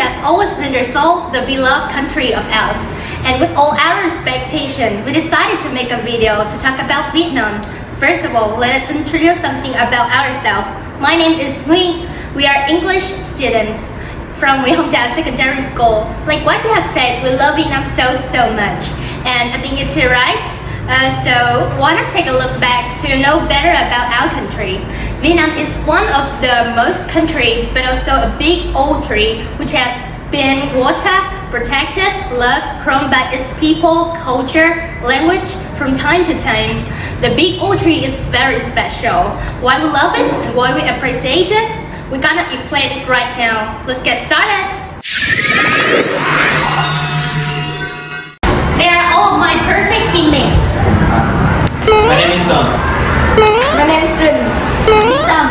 has always been the beloved country of ours. And with all our expectation, we decided to make a video to talk about Vietnam. First of all, let us introduce something about ourselves. My name is Huy. We are English students from Nguyễn Trà Secondary School. Like what we have said, we love Vietnam so much. And I think it's right. So why not take a look back to know better about our country. Vietnam is one of the most country, but also a big old tree which has been water protected, loved, grown by its people, culture, language from time to time. The big old tree is very special. Why we love it and why we appreciate it, we're gonna explain it right now. Let's get started. They are all my perfect teammates. My name is Son. My name is Trinh. Some.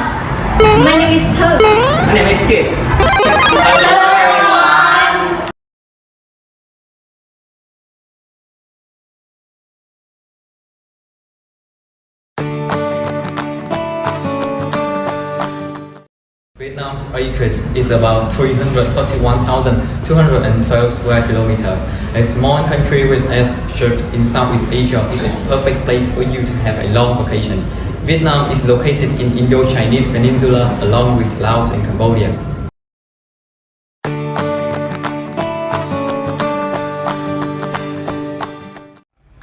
My name is Thơ. My name is Kid. Hello everyone. Vietnam's acreage is about 331,212 square kilometers. A small country with its church in Southeast Asia is a perfect place for you to have a long vacation. Vietnam is located in Indo-Chinese Peninsula along with Laos and Cambodia.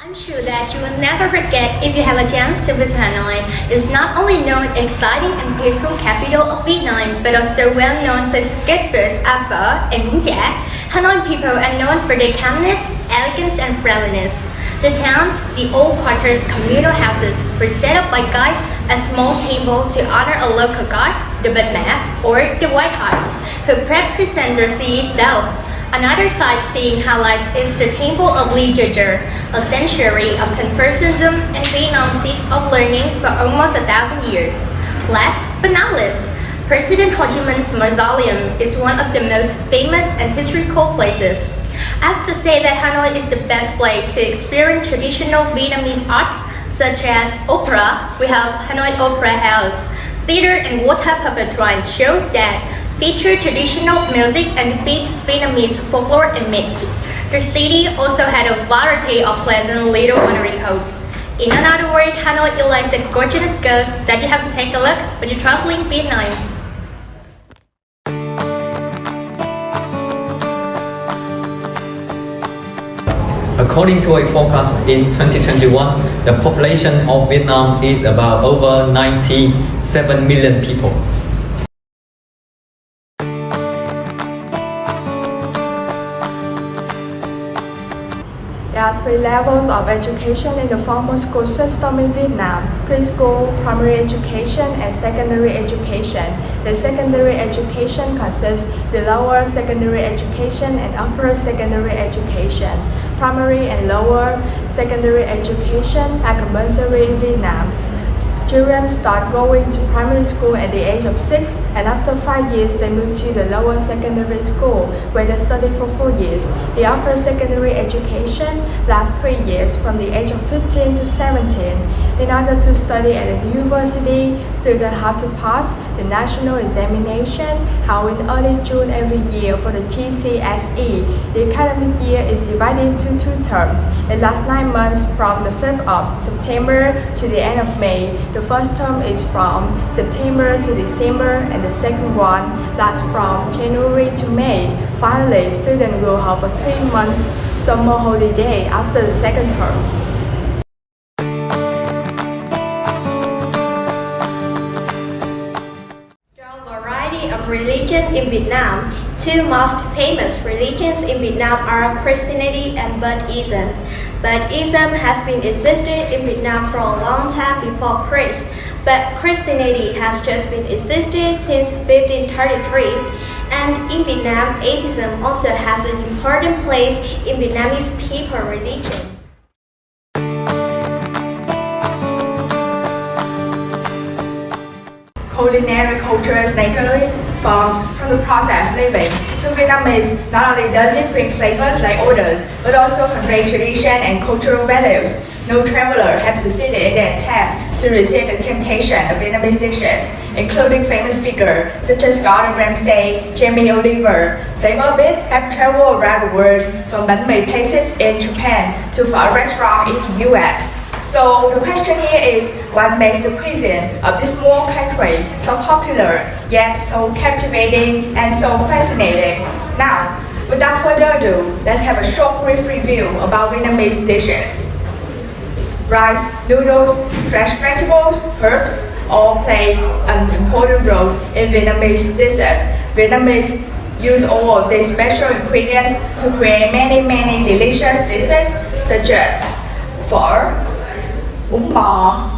I'm sure that you will never forget if you have a chance to visit Hanoi. It's not only known as exciting and peaceful capital of Vietnam, but also well known for its good foods, phở and bún chả. Hanoi people are known for their calmness, elegance and friendliness. The town, the old quarters communal houses were set up by guides a small table to honor a local god, the Bạch Mã or the White Horse, who represent the sea itself. Another sightseeing highlight is the Temple of Literature, a century of Confucianism and Vietnam's seat of learning for almost 1,000 years. Last but not least, President Ho Chi Minh's mausoleum is one of the most famous and historical places. I have to say that Hanoi is the best place to experience traditional Vietnamese art, such as opera. We have Hanoi Opera House, theater and water puppet drawing shows that feature traditional music and depict Vietnamese folklore and myths. The city also had a variety of pleasant little watering holes. In another word, Hanoi is like a gorgeous girl that you have to take a look when you're traveling Vietnam. According to a forecast in 2021, the population of Vietnam is about over 97 million people. There are three levels of education in the formal school system in Vietnam: preschool, primary education, and secondary education. The secondary education consists the lower secondary education and upper secondary education. Primary and lower secondary education are compulsory in Vietnam. Children start going to primary school at the age of 6, and after 5 years they move to the lower secondary school where they study for 4 years. The upper secondary education lasts 3 years from the age of 15 to 17. In order to study at a university, students have to pass the national examination held in early June every year for the GCSE. The academic year is divided into 2 terms. It lasts 9 months from the 5th of September to the end of May. The first term is from September to December and the second one lasts from January to May. Finally, students will have a 3 months summer holiday after the second term. Of religion in Vietnam. Two most famous religions in Vietnam are Christianity and Buddhism. Buddhism has been existed in Vietnam for a long time before Christ, but Christianity has just been existed since 1533. And in Vietnam, atheism also has an important place in Vietnamese people religion. Culinary culture is naturally formed from the process of living. To Vietnamese, not only does it bring flavors like others, but also convey tradition and cultural values. No traveler has succeeded in their attempt to to resist the temptation of Vietnamese dishes, including famous figures such as Gordon Ramsay, Jamie Oliver. Flavor Bit have traveled around the world from bánh mì places in Japan to phở restaurants in the US. So the question here is, what makes the cuisine of this small country so popular, yet so captivating and so fascinating? Now, without further ado, let's have a short brief review about Vietnamese dishes. Rice, noodles, fresh vegetables, herbs all play an important role in Vietnamese dishes. Vietnamese use all of these special ingredients to create many delicious dishes such as phở, bún bò,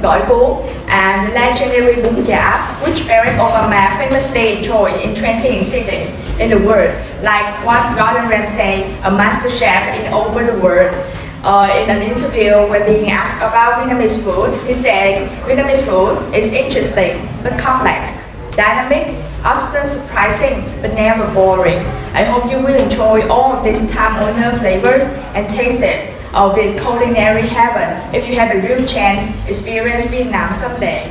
gỏi cuốn, and the legendary bún chả, which Barack Obama famously enjoyed in 20 cities in the world, like what Gordon Ramsay, a master chef in over the world. In an interview when being asked about Vietnamese food, he said, Vietnamese food is interesting but complex, dynamic, often surprising but never boring. I hope you will enjoy all of these time-honored flavors and taste it of in culinary heaven if you have a real chance to experience Vietnam someday.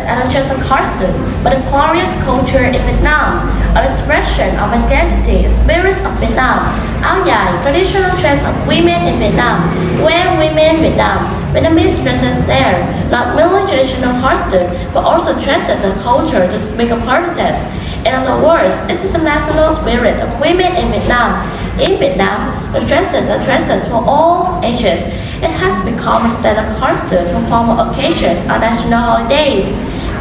Are not just a costume, but a glorious culture in Vietnam, an expression of identity, spirit of Vietnam. Áo dài, traditional dress of women in Vietnam. Where women Vietnam, Vietnamese dresses there, not merely traditional costume, but also dresses a culture to speak of heritage. In other words, it is the national spirit of women in Vietnam. In Vietnam, the dresses are dresses for all ages. It has become a standard costume for formal occasions or national holidays.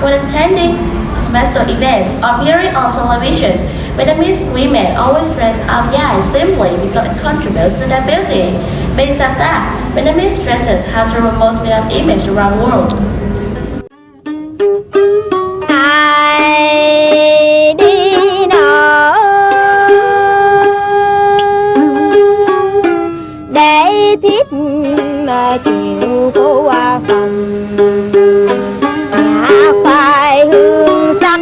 When attending a special event or appearing on television, Vietnamese women always dress áo dài simply because it contributes to their beauty. Besides that, Vietnamese dresses have the most Vietnam image around the world. Chiều cô qua phòng nhà khoai hương sắc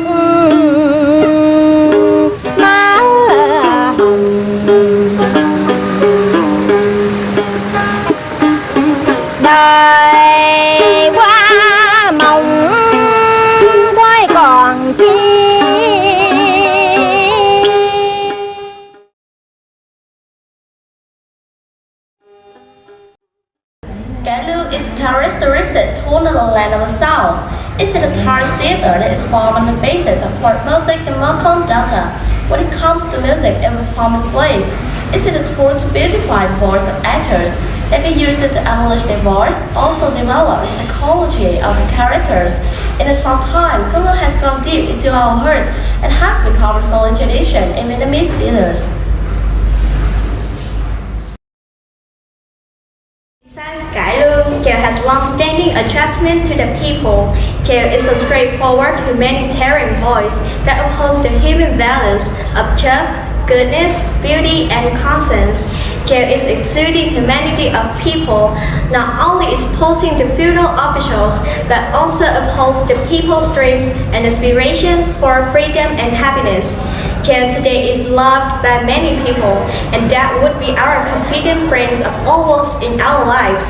má hồng đời qua mộng thôi còn chi. Characteristic tone of the land of the South. It's an entire theater that is formed on the basis of folk music and Malcolm Delta. When it comes to music, every form is placed. It's a tool to beautify the voice of actors. They can use it to embellish their voice, also develop the psychology of the characters. In a short time, color has gone deep into our hearts and has become a solid tradition in Vietnamese theaters. Besides cải lương, chèo has long-standing attachment to the people. Chèo is a straightforward humanitarian voice that upholds the human values of truth, goodness, beauty, and conscience. Chèo is exuding humanity of people, not only exposing the feudal officials, but also upholds the people's dreams and aspirations for freedom and happiness. Chèo today is loved by many people, and that would be our confident friends of all walks in our lives.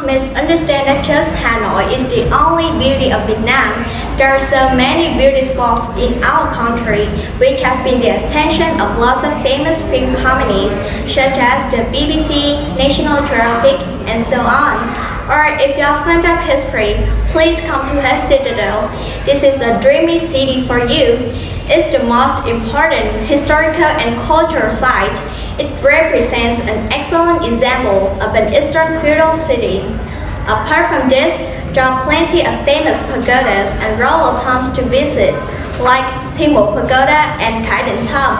Misunderstand that just Hanoi is the only beauty of Vietnam. There are so many beauty spots in our country which have been the attention of lots of famous film companies such as the BBC, National Geographic, and so on. Or if you are fond of history, please come to her citadel. This is a dreamy city for you. It's the most important historical and cultural site. It represents an excellent example of an Eastern feudal city. Apart from this, there are plenty of famous pagodas and royal tombs to visit, like Thimu Pagoda and Thái Định Thom,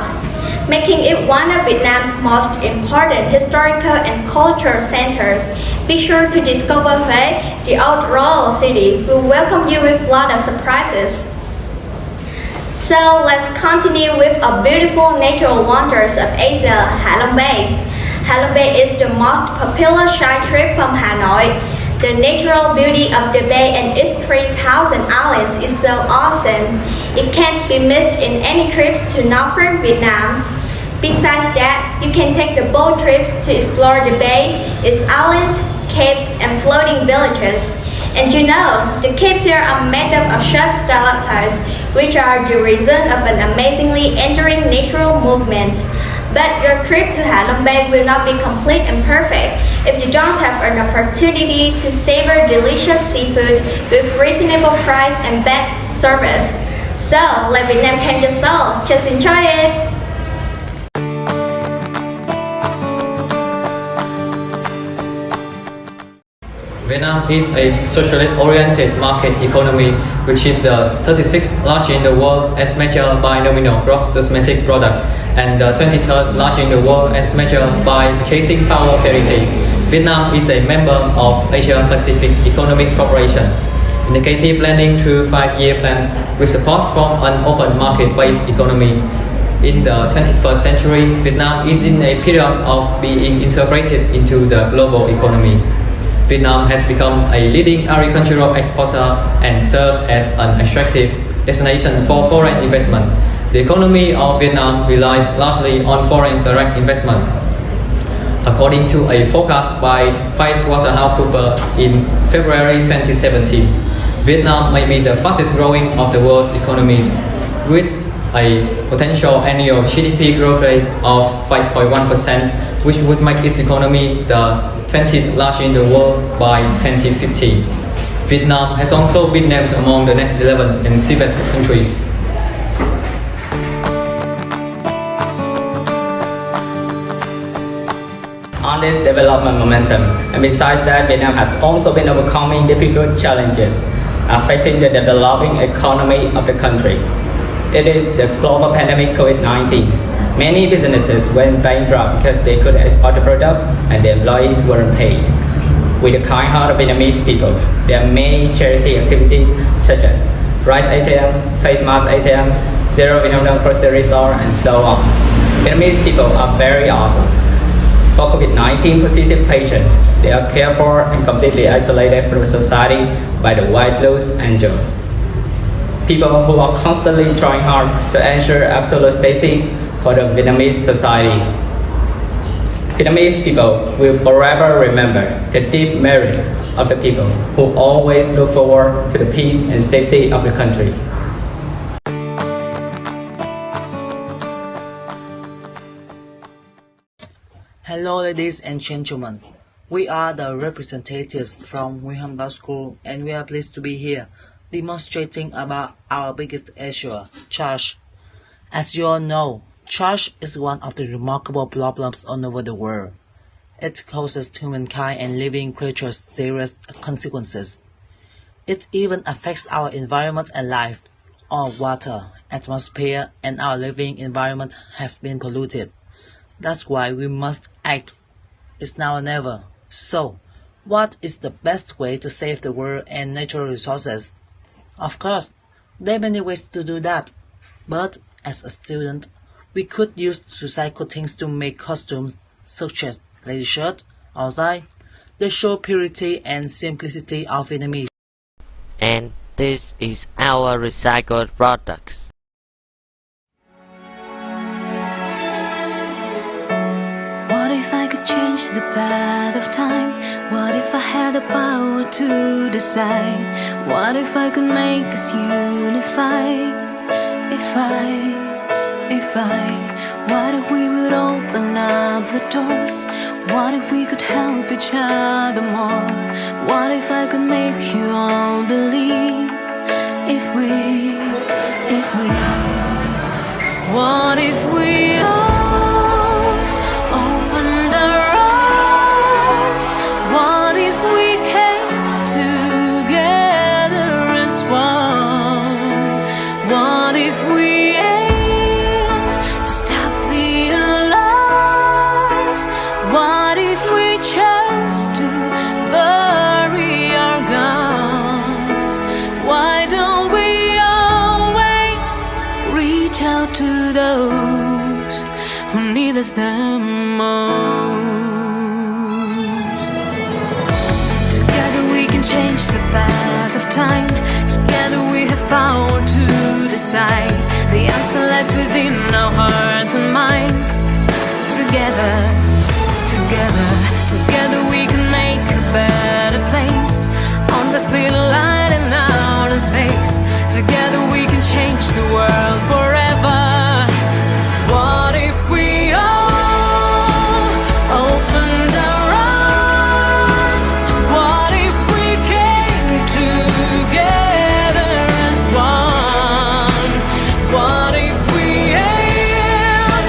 making it one of Vietnam's most important historical and cultural centers. Be sure to discover Huế, the old royal city, will welcome you with a lot of surprises. So let's continue with a beautiful natural wonders of Asia, Ha Long Bay. Ha Long Bay is the most popular side trip from Hanoi. The natural beauty of the bay and its 3,000 islands is so awesome. It can't be missed in any trips to northern Vietnam. Besides that, you can take the boat trips to explore the bay, its islands, caves, and floating villages. And you know, the caves here are made up of such stalactites, which are the result of an amazingly enduring natural movement. But your trip to Ha Long Bay will not be complete and perfect if you don't have an opportunity to savor delicious seafood with reasonable price and best service. So, let Vietnam tame your soul. Just enjoy it! Vietnam is a socially oriented market economy, which is the 36th largest in the world as measured by nominal gross domestic product and the 23rd largest in the world as measured by purchasing power parity. Vietnam is a member of Asia Pacific Economic Cooperation, indicative planning through 5-year plans with support from an open market-based economy. In the 21st century, Vietnam is in a period of being integrated into the global economy. Vietnam has become a leading agricultural exporter and serves as an attractive destination for foreign investment. The economy of Vietnam relies largely on foreign direct investment. According to a forecast by PricewaterhouseCoopers in February 2017, Vietnam may be the fastest growing of the world's economies, with a potential annual GDP growth rate of 5.1%, which would make its economy the 20th largest in the world by 2050. Vietnam has also been named among the next 11 and safest countries. On this development momentum, and besides that, Vietnam has also been overcoming difficult challenges affecting the developing economy of the country. It is the global pandemic COVID-19. Many businesses went bankrupt because they couldn't export the products and the employees weren't paid. With the kind heart of Vietnamese people, there are many charity activities such as Rice ATM, Face Mask ATM, Zero Vietnam Grocery Store, and so on. Vietnamese people are very awesome. For COVID-19 positive patients, they are cared for and completely isolated from society by the White Blues Angel. People who are constantly trying hard to ensure absolute safety for the Vietnamese society. Vietnamese people will forever remember the deep merit of the people who always look forward to the peace and safety of the country. Hello ladies and gentlemen, we are the representatives from Nguyen School and we are pleased to be here demonstrating about our biggest issue, trash. As you all know, trash is one of the remarkable problems all over the world. It causes humankind and living creatures serious consequences. It even affects our environment and life. Our water, atmosphere, and our living environment have been polluted. That's why we must act. It's now or never. So, what is the best way to save the world and natural resources? Of course, there are many ways to do that. But as a student, we could use recycled things to make costumes such as lady shirt, outside. They show purity and simplicity of Vietnamese. And this is our recycled products. What if I could change the path of time? What if I had the power to decide? What if I could make us unify? What if we would open up the doors? What if we could help each other more? What if I could make you all believe? What if we all opened our arms? What if we came together as one? What if if we aimed to stop the alarms? What if we chose to bury our guns? Why don't we always reach out to those who need us the most? Together we can change the path of time. Together we have power to decide. The answer lies within our hearts and minds. Together, together, together we can make a better place on this little line in outer space. Together we can change the world forever. What if we all opened our arms? What if we came together as one? What if we aimed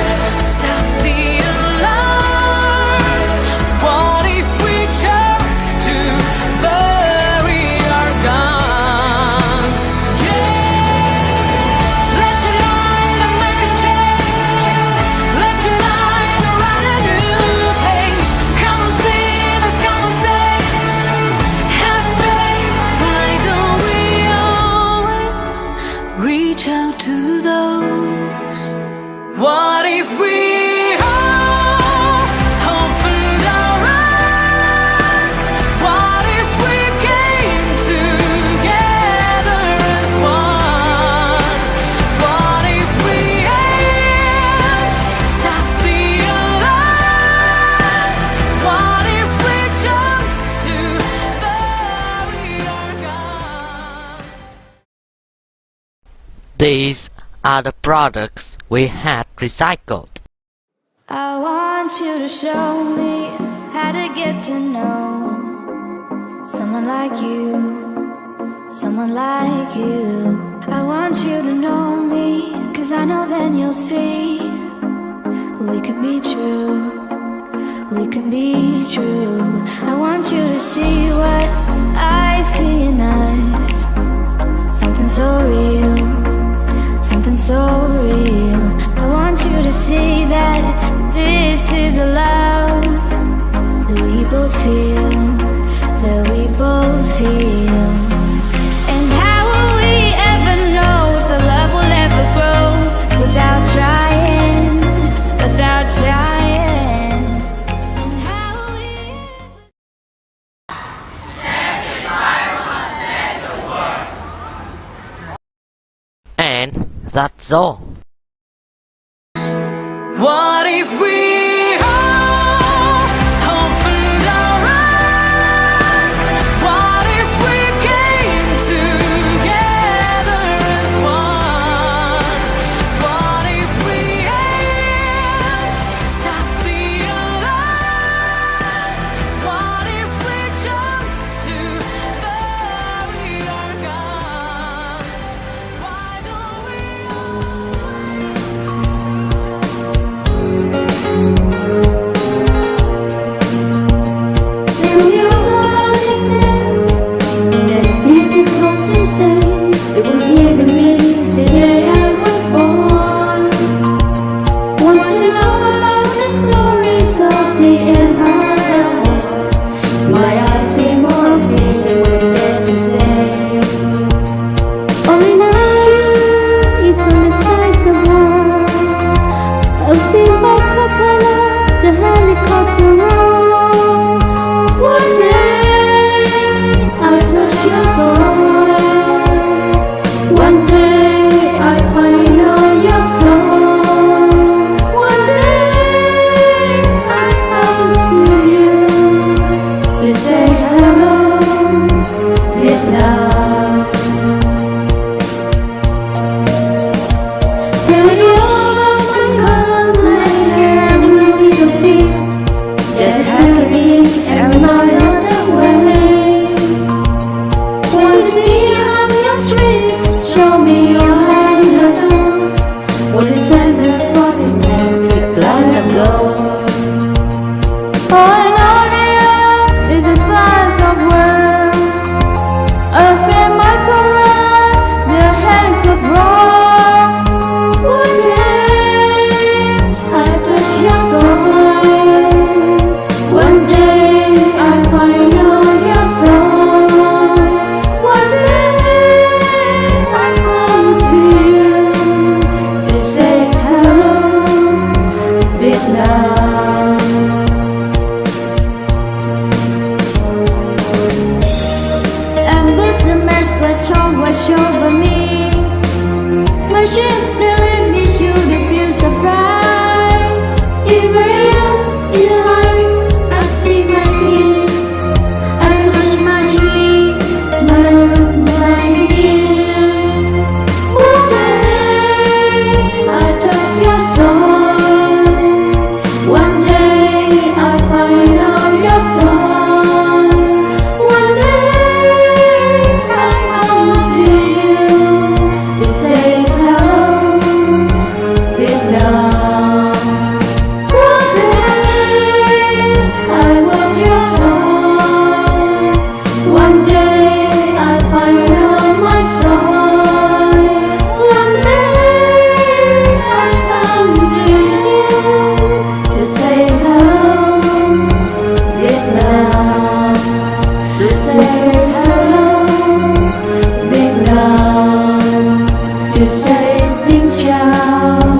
stop the alarms? What if we chose to bury our guns? Let's unite and make a change. Let's unite and write a new page. Come on, sing us, come on, saints. Have faith. Why don't we always reach out to those? What if we all opened our eyes? What if we came together as one? What if we aimed stop the alarms? What if we chose to bury our guns? These are the products we had recycled. I want you to show me how to get to know someone like you, someone like you. I want you to know me, 'cause I know then you'll see we can be true, we can be true. I want you to see what I see in us, something so real, something so real. I want you to see that this is a love that we both feel, that we both feel. And how will we ever know if the love will ever grow without trying, without trying? And how will we And that's all. What if we all opened our eyes? What if we came together as one? What if we aimed stop the alarms? What if we chose to bury our guns? Why don't we tell you what I understand? That's difficult to say. It was given me the day I was born. Want to know about the stories of the empire? Why I see more of me than what dare to say. Only now is on the size of one. I feel my cupola, the helicopter roll. One day I touch your soul. One day I find out your soul. One day I come to you to say hello, Vietnam. Tell you all of my gun, my hair, and my little feet that hug me every mile of the way. Want to see you on your streets, show me your hand in the door. What is endless for to make this lifetime go? Oh, I know the earth is the size of world. I feel my color, the head goes wrong. dreams, they let me show the feel surprise. In rain, in light, I see my king. I touch my tree, my rose, my king. One day, I touch your soul. One day, I find out your soul. One day, I come to you to say hello, Vietnam. One day, I want your soul. One day, I find out my soul. One day, I come to you to say hello, Vietnam. To say hello, Vietnam. To say xin chào.